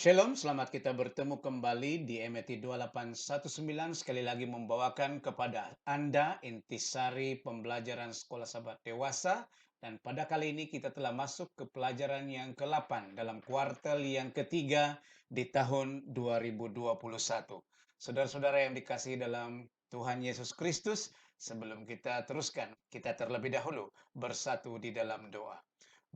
Shalom, selamat kita bertemu kembali di MT 2819. Sekali lagi membawakan kepada Anda intisari pembelajaran sekolah sahabat dewasa. Dan pada kali ini kita telah masuk ke pelajaran yang ke-8 dalam kuartal yang ketiga di tahun 2021. Saudara-saudara yang dikasihi dalam Tuhan Yesus Kristus, sebelum kita teruskan, kita terlebih dahulu bersatu di dalam doa.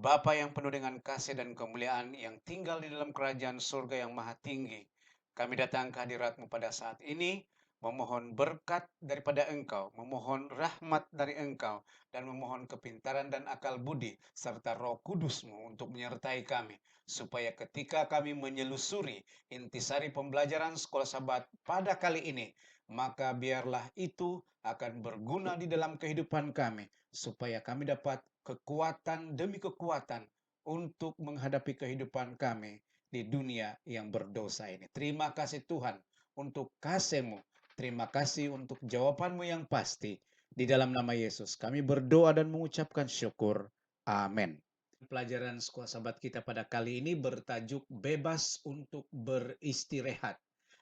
Bapa yang penuh dengan kasih dan kemuliaan yang tinggal di dalam kerajaan surga yang maha tinggi, kami datang ke hadirat-Mu pada saat ini, memohon berkat daripada Engkau, memohon rahmat dari Engkau, dan memohon kepintaran dan akal budi, serta roh kudus-Mu untuk menyertai kami, supaya ketika kami menyelusuri intisari pembelajaran sekolah sahabat pada kali ini, maka biarlah itu akan berguna di dalam kehidupan kami, supaya kami dapat kekuatan demi kekuatan untuk menghadapi kehidupan kami di dunia yang berdosa ini. Terima kasih Tuhan untuk kasih-Mu. Terima kasih untuk jawaban-Mu yang pasti. Di dalam nama Yesus kami berdoa dan mengucapkan syukur. Amin. Pelajaran sekolah sahabat kita pada kali ini bertajuk bebas untuk beristirahat.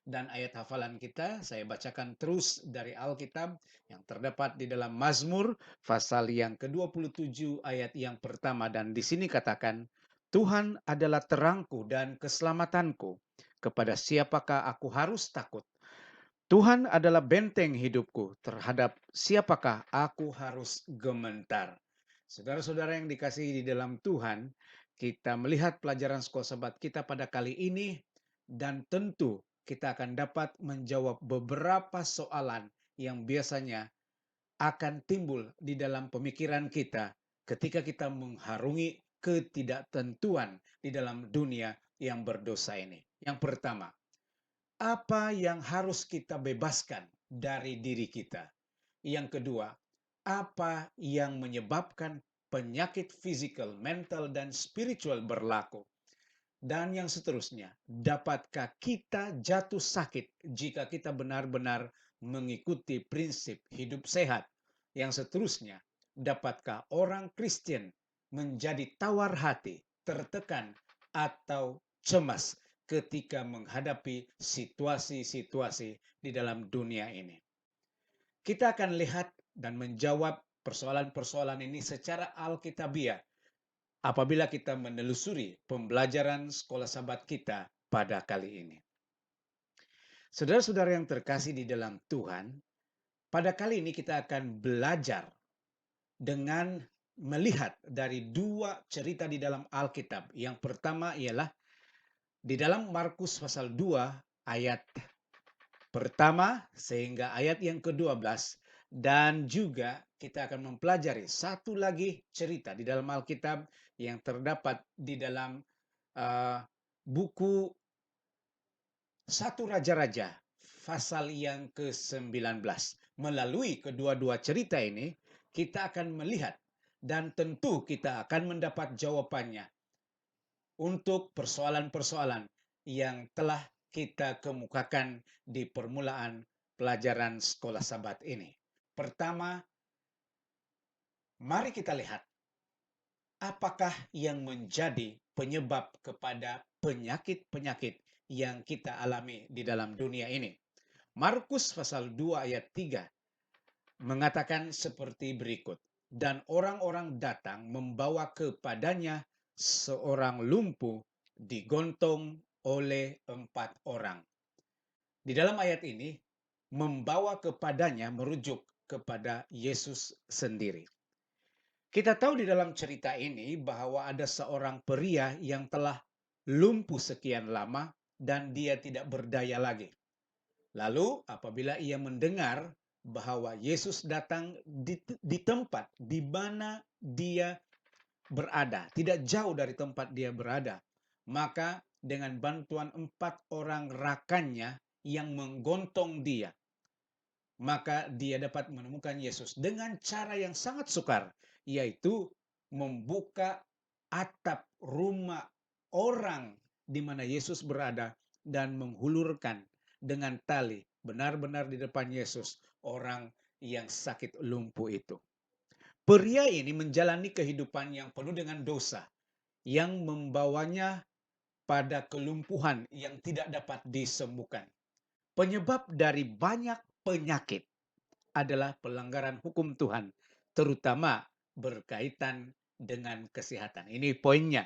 Dan ayat hafalan kita saya bacakan terus dari Alkitab yang terdapat di dalam Mazmur pasal yang ke-27 ayat yang pertama, dan di sini katakan, Tuhan adalah terangku dan keselamatanku. Kepada siapakah aku harus takut? Tuhan adalah benteng hidupku. Terhadap siapakah aku harus gementar? Saudara-saudara yang dikasihi di dalam Tuhan, kita melihat pelajaran sekolah sahabat kita pada kali ini, dan tentu kita akan dapat menjawab beberapa soalan yang biasanya akan timbul di dalam pemikiran kita ketika kita mengharungi ketidaktentuan di dalam dunia yang berdosa ini. Yang pertama, apa yang harus kita bebaskan dari diri kita? Yang kedua, apa yang menyebabkan penyakit fisikal, mental, dan spiritual berlaku? Dan yang seterusnya, dapatkah kita jatuh sakit jika kita benar-benar mengikuti prinsip hidup sehat? Yang seterusnya, dapatkah orang Kristen menjadi tawar hati, tertekan, atau cemas ketika menghadapi situasi-situasi di dalam dunia ini? Kita akan lihat dan menjawab persoalan-persoalan ini secara alkitabiah apabila kita menelusuri pembelajaran sekolah sahabat kita pada kali ini. Saudara-saudara yang terkasih di dalam Tuhan, pada kali ini kita akan belajar dengan melihat dari dua cerita di dalam Alkitab. Yang pertama ialah di dalam Markus pasal 2 ayat pertama sehingga ayat yang ke-12, dan juga kita akan mempelajari satu lagi cerita di dalam Alkitab yang terdapat di dalam buku 1 Raja-Raja pasal yang ke-19. Melalui kedua-dua cerita ini, kita akan melihat dan tentu kita akan mendapat jawabannya untuk persoalan-persoalan yang telah kita kemukakan di permulaan pelajaran sekolah sahabat ini. Pertama, mari kita lihat apakah yang menjadi penyebab kepada penyakit-penyakit yang kita alami di dalam dunia ini. Markus pasal 2 ayat 3 mengatakan seperti berikut. Dan orang-orang datang membawa kepadanya seorang lumpuh digontong oleh 4 orang. Di dalam ayat ini, membawa kepadanya merujuk kepada Yesus sendiri. Kita tahu di dalam cerita ini bahwa ada seorang pria yang telah lumpuh sekian lama dan dia tidak berdaya lagi. Lalu apabila ia mendengar bahwa Yesus datang di tempat di mana dia berada, tidak jauh dari tempat dia berada, maka dengan bantuan 4 orang rakannya yang menggontong dia, maka dia dapat menemukan Yesus dengan cara yang sangat sukar, yaitu membuka atap rumah orang di mana Yesus berada dan menghulurkan dengan tali benar-benar di depan Yesus orang yang sakit lumpuh itu. Pria ini menjalani kehidupan yang penuh dengan dosa yang membawanya pada kelumpuhan yang tidak dapat disembuhkan. Penyebab dari banyak penyakit adalah pelanggaran hukum Tuhan, terutama berkaitan dengan kesehatan. Ini poinnya.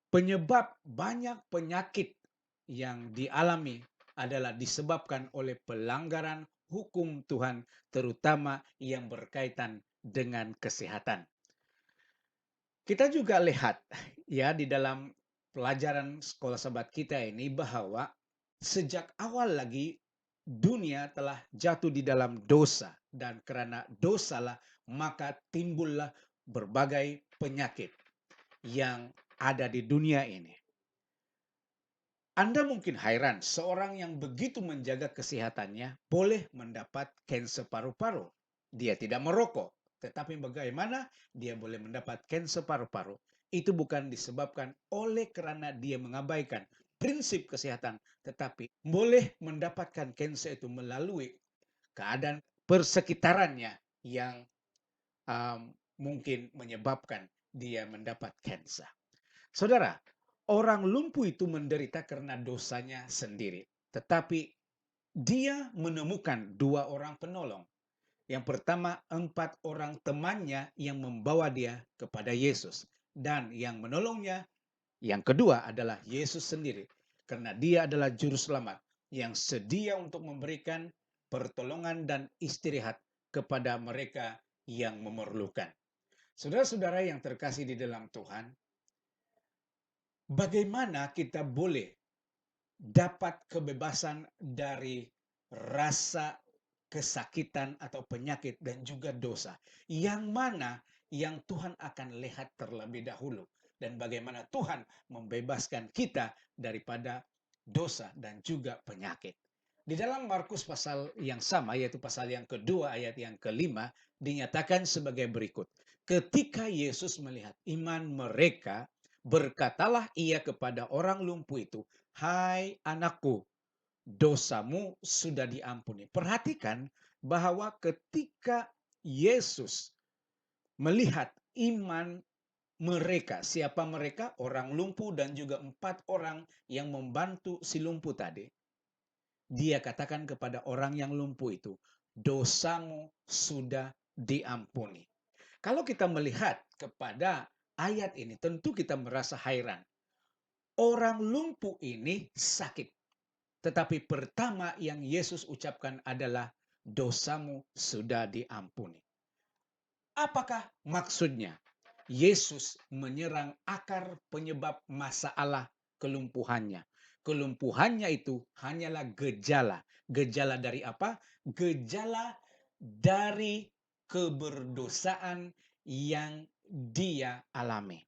Penyebab banyak penyakit yang dialami adalah disebabkan oleh pelanggaran hukum Tuhan, terutama yang berkaitan dengan kesehatan. Kita juga lihat ya di dalam pelajaran sekolah sahabat kita ini bahwa sejak awal lagi dunia telah jatuh di dalam dosa, dan karena dosalah maka timbullah berbagai penyakit yang ada di dunia ini. Anda mungkin heran, seorang yang begitu menjaga kesehatannya boleh mendapat kanker paru-paru. Dia tidak merokok, tetapi bagaimana dia boleh mendapat kanker paru-paru? Itu bukan disebabkan oleh karena dia mengabaikan prinsip kesehatan, tetapi boleh mendapatkan kanker itu melalui keadaan persekitarannya yang mungkin menyebabkan dia mendapat kanker. Saudara, orang lumpuh itu menderita karena dosanya sendiri. Tetapi dia menemukan 2 orang penolong. Yang pertama, 4 orang temannya yang membawa dia kepada Yesus. Dan yang menolongnya, yang kedua adalah Yesus sendiri. Karena dia adalah juru selamat yang sedia untuk memberikan pertolongan dan istirahat kepada mereka yang memerlukan. Saudara-saudara yang terkasih di dalam Tuhan, bagaimana kita boleh dapat kebebasan dari rasa kesakitan atau penyakit dan juga dosa? Yang mana yang Tuhan akan lihat terlebih dahulu, dan bagaimana Tuhan membebaskan kita daripada dosa dan juga penyakit. Di dalam Markus pasal yang sama, yaitu pasal yang kedua ayat yang kelima, dinyatakan sebagai berikut. Ketika Yesus melihat iman mereka, berkatalah ia kepada orang lumpuh itu, "Hai anakku, dosamu sudah diampuni." Perhatikan bahwa ketika Yesus melihat iman mereka, siapa mereka? Orang lumpuh dan juga 4 orang yang membantu si lumpuh tadi. Dia katakan kepada orang yang lumpuh itu, "Dosamu sudah diampuni." Kalau kita melihat kepada ayat ini, tentu kita merasa heran. Orang lumpuh ini sakit. Tetapi pertama yang Yesus ucapkan adalah, "Dosamu sudah diampuni." Apakah maksudnya? Yesus menyerang akar penyebab masalah kelumpuhannya. Kelumpuhannya itu hanyalah gejala. Gejala dari apa? Gejala dari keberdosaan yang dia alami.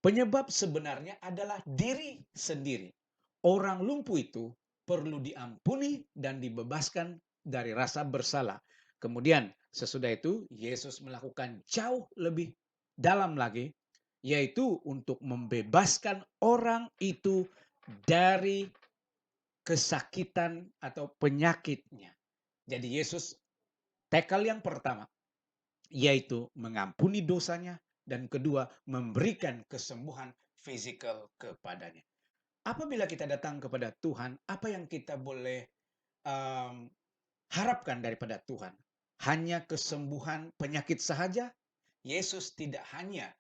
Penyebab sebenarnya adalah diri sendiri. Orang lumpuh itu perlu diampuni dan dibebaskan dari rasa bersalah. Kemudian sesudah itu Yesus melakukan jauh lebih dalam lagi, yaitu untuk membebaskan orang itu dari kesakitan atau penyakitnya. Jadi Yesus tekal yang pertama, yaitu mengampuni dosanya, dan kedua memberikan kesembuhan fisikal kepadanya. Apabila kita datang kepada Tuhan, apa yang kita boleh um, harapkan daripada Tuhan? Hanya kesembuhan penyakit sahaja? Yesus tidak hanya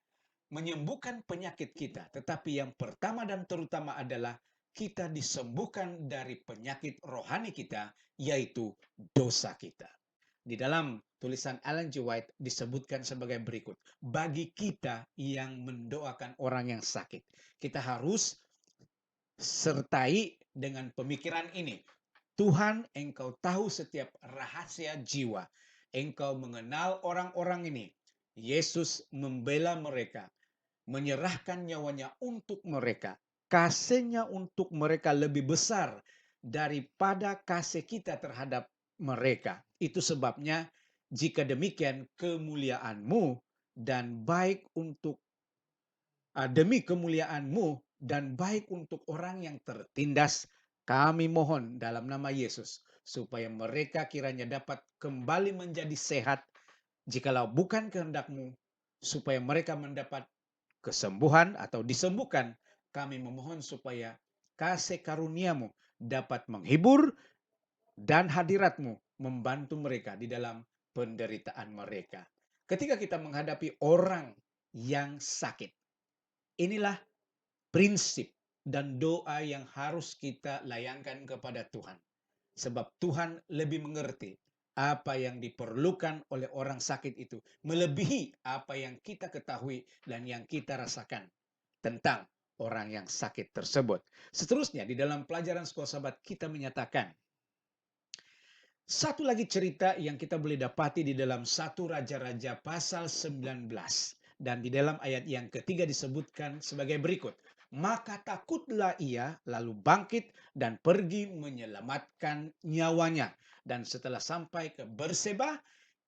menyembuhkan penyakit kita, tetapi yang pertama dan terutama adalah kita disembuhkan dari penyakit rohani kita, yaitu dosa kita. Di dalam tulisan Ellen G. White disebutkan sebagai berikut. Bagi kita yang mendoakan orang yang sakit, kita harus sertai dengan pemikiran ini. Tuhan, Engkau tahu setiap rahasia jiwa. Engkau mengenal orang-orang ini. Yesus membela mereka, menyerahkan nyawanya untuk mereka. Kasihnya untuk mereka lebih besar daripada kasih kita terhadap mereka. Itu sebabnya jika demikian kemuliaanmu dan baik untuk demi kemuliaanmu dan baik untuk orang yang tertindas, kami mohon dalam nama Yesus, supaya mereka kiranya dapat kembali menjadi sehat, jikalau bukan kehendakmu, supaya mereka mendapat kesembuhan atau disembuhkan kami memohon supaya kasih karuniamu dapat menghibur dan hadiratmu membantu mereka di dalam penderitaan mereka. Ketika kita menghadapi orang yang sakit, inilah prinsip dan doa yang harus kita layangkan kepada Tuhan. Sebab Tuhan lebih mengerti apa yang diperlukan oleh orang sakit itu, melebihi apa yang kita ketahui dan yang kita rasakan tentang orang yang sakit tersebut. Seterusnya di dalam pelajaran sekolah sahabat kita menyatakan satu lagi cerita yang kita boleh dapati di dalam satu Raja-Raja pasal 19. Dan di dalam ayat yang ketiga disebutkan sebagai berikut. Maka takutlah ia lalu bangkit dan pergi menyelamatkan nyawanya. Dan setelah sampai ke Berseba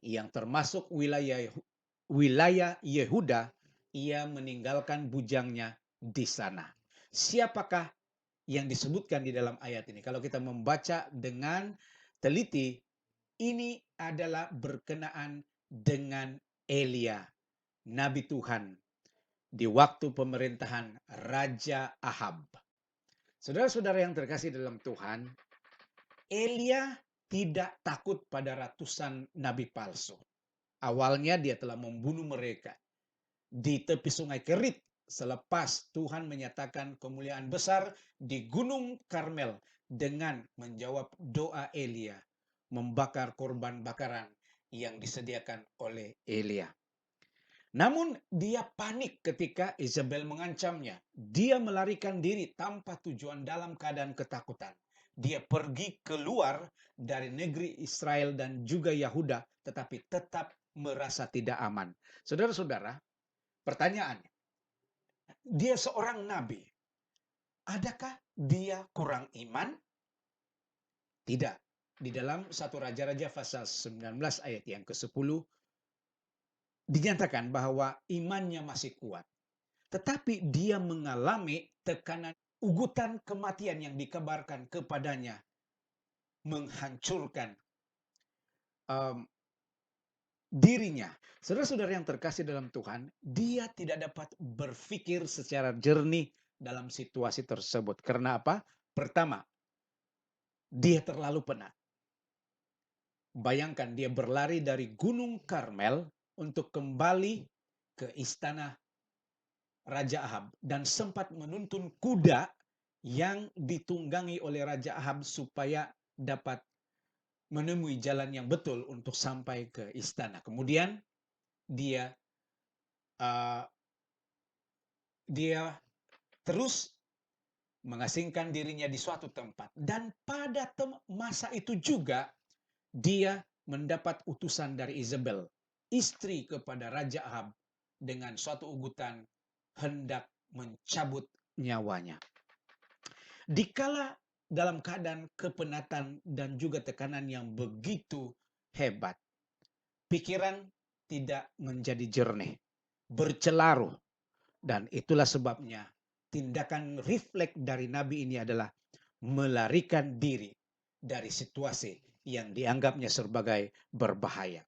yang termasuk wilayah Yehuda, ia meninggalkan bujangnya di sana. Siapakah yang disebutkan di dalam ayat ini? Kalau kita membaca dengan teliti, ini adalah berkenaan dengan Elia, Nabi Tuhan, di waktu pemerintahan Raja Ahab. Saudara-saudara yang terkasih dalam Tuhan, Elia tidak takut pada ratusan nabi palsu. Awalnya dia telah membunuh mereka di tepi sungai Kerit selepas Tuhan menyatakan kemuliaan besar di Gunung Karmel dengan menjawab doa Elia, membakar korban bakaran yang disediakan oleh Elia. Namun dia panik ketika Isabel mengancamnya. Dia melarikan diri tanpa tujuan dalam keadaan ketakutan. Dia pergi keluar dari negeri Israel dan juga Yahuda, tetapi tetap merasa tidak aman. Saudara-saudara, pertanyaannya, dia seorang nabi. Adakah dia kurang iman? Tidak. Di dalam satu Raja-Raja pasal 19 ayat yang ke-10 dinyatakan bahwa imannya masih kuat. Tetapi dia mengalami tekanan ugutan kematian yang dikabarkan kepadanya menghancurkan dirinya. Saudara-saudara yang terkasih dalam Tuhan, dia tidak dapat berpikir secara jernih dalam situasi tersebut. Karena apa? Pertama, dia terlalu penat. Bayangkan dia berlari dari Gunung Karmel untuk kembali ke istana Raja Ahab dan sempat menuntun kuda yang ditunggangi oleh Raja Ahab supaya dapat menemui jalan yang betul untuk sampai ke istana. Kemudian dia terus mengasingkan dirinya di suatu tempat. Dan pada masa itu juga dia mendapat utusan dari Isabel, istri kepada Raja Ahab, dengan suatu ugutan hendak mencabut nyawanya. Dikala dalam keadaan kepenatan dan juga tekanan yang begitu hebat, pikiran tidak menjadi jernih, bercelaru. Dan itulah sebabnya tindakan refleks dari Nabi ini adalah melarikan diri dari situasi yang dianggapnya sebagai berbahaya.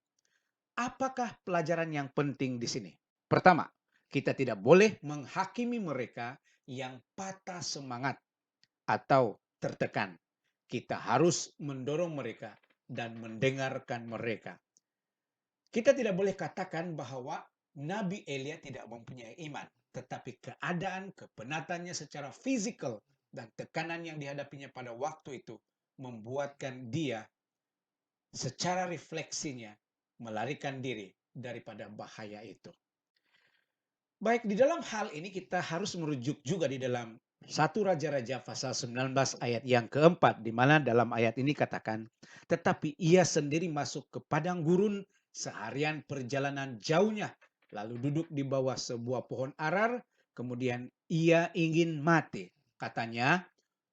Apakah pelajaran yang penting di sini? Pertama, kita tidak boleh menghakimi mereka yang patah semangat atau tertekan. Kita harus mendorong mereka dan mendengarkan mereka. Kita tidak boleh katakan bahwa Nabi Elia tidak mempunyai iman, tetapi keadaan kepenatannya secara fisikal dan tekanan yang dihadapinya pada waktu itu membuatkan dia secara refleksinya melarikan diri daripada bahaya itu. Baik, di dalam hal ini kita harus merujuk juga di dalam satu Raja-Raja pasal 19 ayat yang keempat, di mana dalam ayat ini katakan, tetapi ia sendiri masuk ke padang gurun seharian perjalanan jauhnya, lalu duduk di bawah sebuah pohon arar, kemudian ia ingin mati. Katanya,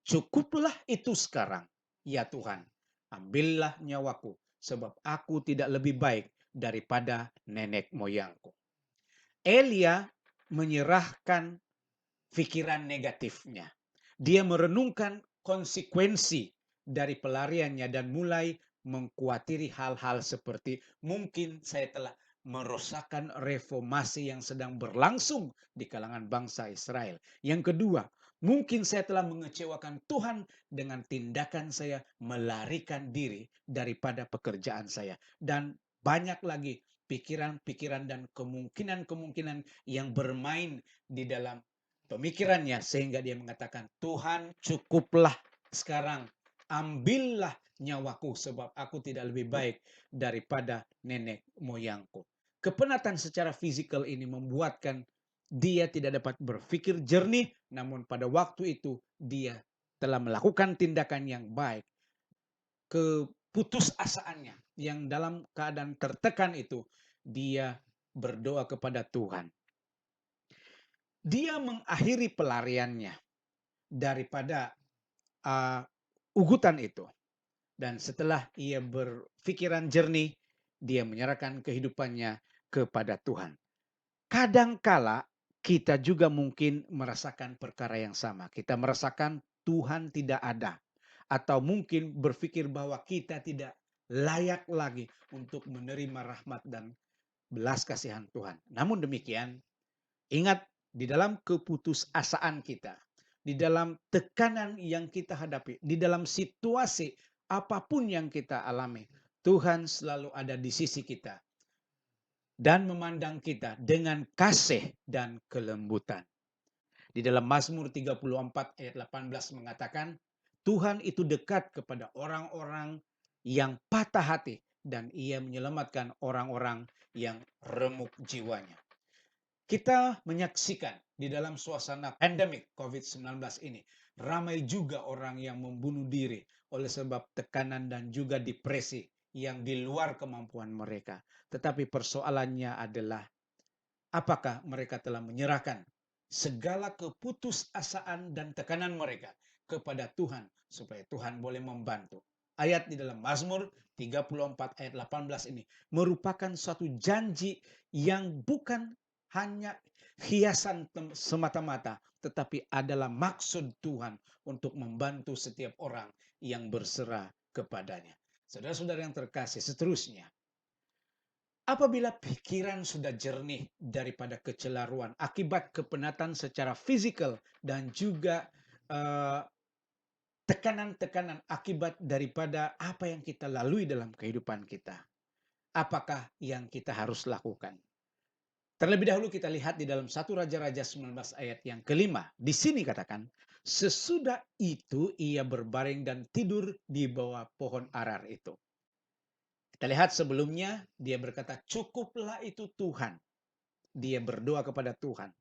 cukuplah itu sekarang, ya Tuhan, ambillah nyawaku, sebab aku tidak lebih baik daripada nenek moyangku. Elia menyerahkan pikiran negatifnya. Dia merenungkan konsekuensi dari pelariannya dan mulai mengkhawatirkan hal-hal seperti mungkin saya telah merosakkan reformasi yang sedang berlangsung di kalangan bangsa Israel. Yang kedua, mungkin saya telah mengecewakan Tuhan dengan tindakan saya melarikan diri daripada pekerjaan saya. Dan banyak lagi pikiran-pikiran dan kemungkinan-kemungkinan yang bermain di dalam pemikirannya sehingga dia mengatakan, Tuhan cukuplah sekarang, ambillah nyawaku sebab aku tidak lebih baik daripada nenek moyangku. Kepenatan secara fisikal ini membuatkan dia tidak dapat berpikir jernih, namun pada waktu itu dia telah melakukan tindakan yang baik. Keputusasaannya yang dalam keadaan tertekan itu, dia berdoa kepada Tuhan. Dia mengakhiri pelariannya daripada ugutan itu. Dan setelah ia berpikiran jernih, dia menyerahkan kehidupannya kepada Tuhan. Kadangkala kita juga mungkin merasakan perkara yang sama. Kita merasakan Tuhan tidak ada. Atau mungkin berpikir bahwa kita tidak layak lagi untuk menerima rahmat dan belas kasihan Tuhan. Namun demikian, ingat di dalam keputusasaan kita, di dalam tekanan yang kita hadapi, di dalam situasi apapun yang kita alami, Tuhan selalu ada di sisi kita dan memandang kita dengan kasih dan kelembutan. Di dalam Mazmur 34 ayat 18 mengatakan, Tuhan itu dekat kepada orang-orang yang patah hati dan ia menyelamatkan orang-orang yang remuk jiwanya. Kita menyaksikan di dalam suasana pandemik COVID-19 ini, ramai juga orang yang membunuh diri oleh sebab tekanan dan juga depresi yang di luar kemampuan mereka. Tetapi persoalannya adalah apakah mereka telah menyerahkan segala keputusasaan dan tekanan mereka kepada Tuhan supaya Tuhan boleh membantu. Ayat di dalam Mazmur 34 ayat 18 ini merupakan suatu janji yang bukan hanya hiasan semata-mata, tetapi adalah maksud Tuhan untuk membantu setiap orang yang berserah kepadanya. Saudara-saudara yang terkasih, seterusnya, apabila pikiran sudah jernih daripada kecelaruan akibat kepenatan secara fisikal dan juga tekanan-tekanan akibat daripada apa yang kita lalui dalam kehidupan kita. Apakah yang kita harus lakukan? Terlebih dahulu kita lihat di dalam 1 Raja-Raja 19 ayat yang kelima. Di sini katakan, sesudah itu ia berbaring dan tidur di bawah pohon arar itu. Kita lihat sebelumnya dia berkata, cukuplah itu Tuhan. Dia berdoa kepada Tuhan.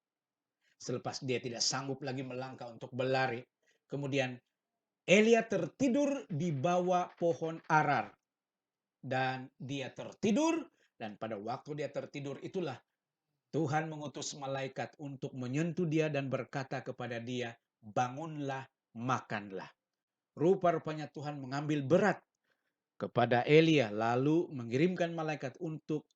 Selepas dia tidak sanggup lagi melangkah untuk berlari. Kemudian Elia tertidur di bawah pohon arar. Dan dia tertidur. Dan pada waktu dia tertidur itulah Tuhan mengutus malaikat untuk menyentuh dia dan berkata kepada dia, bangunlah, makanlah. Rupa-rupanya Tuhan mengambil berat kepada Elia lalu mengirimkan malaikat untuk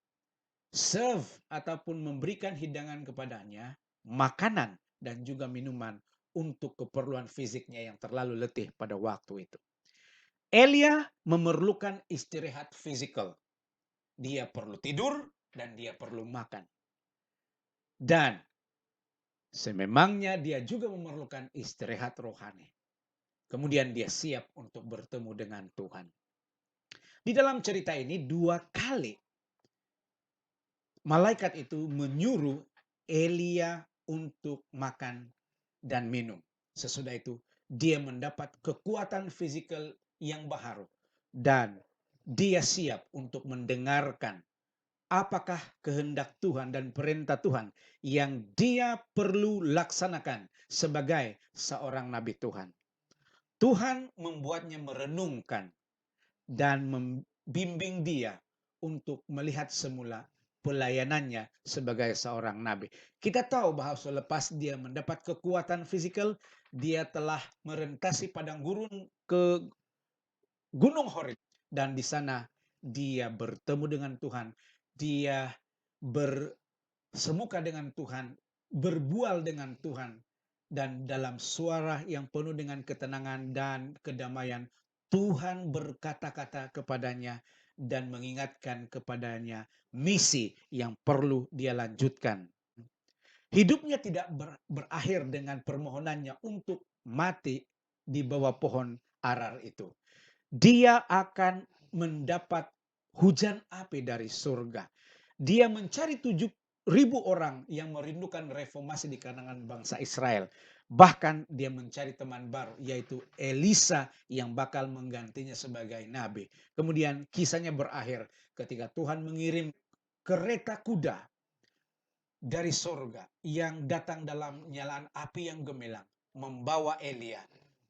serve ataupun memberikan hidangan kepadanya, makanan dan juga minuman untuk keperluan fisiknya yang terlalu letih pada waktu itu. Elia memerlukan istirahat fisikal. Dia perlu tidur dan dia perlu makan. Dan sememangnya dia juga memerlukan istirahat rohani. Kemudian dia siap untuk bertemu dengan Tuhan. Di dalam cerita ini 2 kali malaikat itu menyuruh Elia untuk makan dan minum. Sesudah itu dia mendapat kekuatan fisikal yang baharu dan dia siap untuk mendengarkan apakah kehendak Tuhan dan perintah Tuhan yang dia perlu laksanakan sebagai seorang nabi Tuhan. Tuhan membuatnya merenungkan dan membimbing dia untuk melihat semula pelayanannya sebagai seorang nabi. Kita tahu bahwa selepas dia mendapat kekuatan fisikal, dia telah merentasi padang gurun ke Gunung Horeb dan di sana dia bertemu dengan Tuhan. Dia bersemuka dengan Tuhan, berbual dengan Tuhan dan dalam suara yang penuh dengan ketenangan dan kedamaian Tuhan berkata-kata kepadanya dan mengingatkan kepadanya misi yang perlu dia lanjutkan. Hidupnya tidak berakhir dengan permohonannya untuk mati di bawah pohon arar itu. Dia akan mendapat hujan api dari surga. Dia mencari 7.000 orang yang merindukan reformasi di kalangan bangsa Israel. Bahkan dia mencari teman baru, yaitu Elisa yang bakal menggantinya sebagai nabi. Kemudian kisahnya berakhir ketika Tuhan mengirim kereta kuda dari surga yang datang dalam nyalaan api yang gemilang, membawa Elia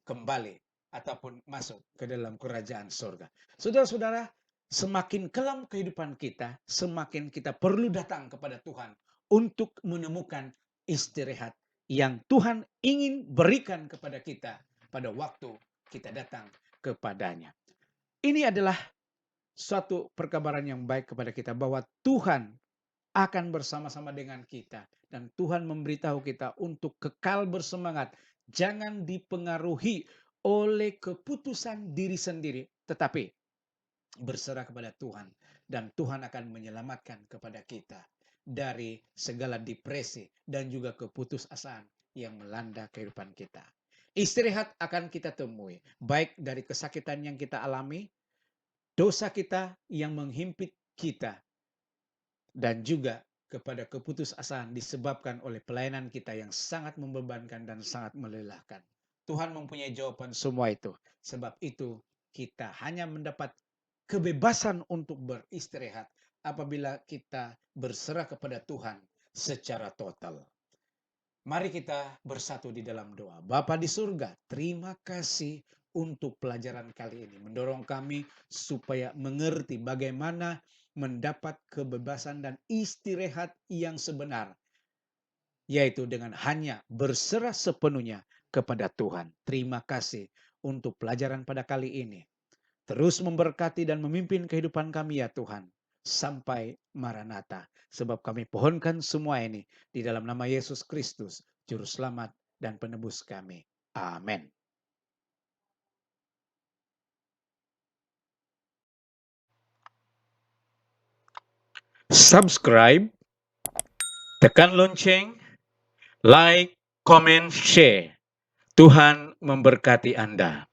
kembali ataupun masuk ke dalam kerajaan surga. Saudara-saudara, semakin kelam kehidupan kita, semakin kita perlu datang kepada Tuhan untuk menemukan istirahat yang Tuhan ingin berikan kepada kita pada waktu kita datang kepadanya. Ini adalah suatu perkabaran yang baik kepada kita bahwa Tuhan akan bersama-sama dengan kita. Dan Tuhan memberitahu kita untuk kekal bersemangat. Jangan dipengaruhi oleh keputusan diri sendiri. Tetapi berserah kepada Tuhan. Dan Tuhan akan menyelamatkan kepada kita dari segala depresi dan juga keputusasaan yang melanda kehidupan kita. Istirahat akan kita temui. Baik dari kesakitan yang kita alami, dosa kita yang menghimpit kita, dan juga kepada keputusasaan disebabkan oleh pelayanan kita yang sangat membebankan dan sangat melelahkan. Tuhan mempunyai jawaban semua itu. Sebab itu kita hanya mendapat kebebasan untuk beristirahat apabila kita berserah kepada Tuhan secara total. Mari kita bersatu di dalam doa. Bapa di surga, terima kasih untuk pelajaran kali ini. Mendorong kami supaya mengerti bagaimana mendapat kebebasan dan istirahat yang sebenar. Yaitu dengan hanya berserah sepenuhnya kepada Tuhan. Terima kasih untuk pelajaran pada kali ini. Terus memberkati dan memimpin kehidupan kami ya Tuhan. Sampai Maranatha. Sebab kami pohonkan semua ini di dalam nama Yesus Kristus, Juru Selamat dan Penebus kami. Amin. Subscribe, tekan lonceng, like, comment, share. Tuhan memberkati Anda.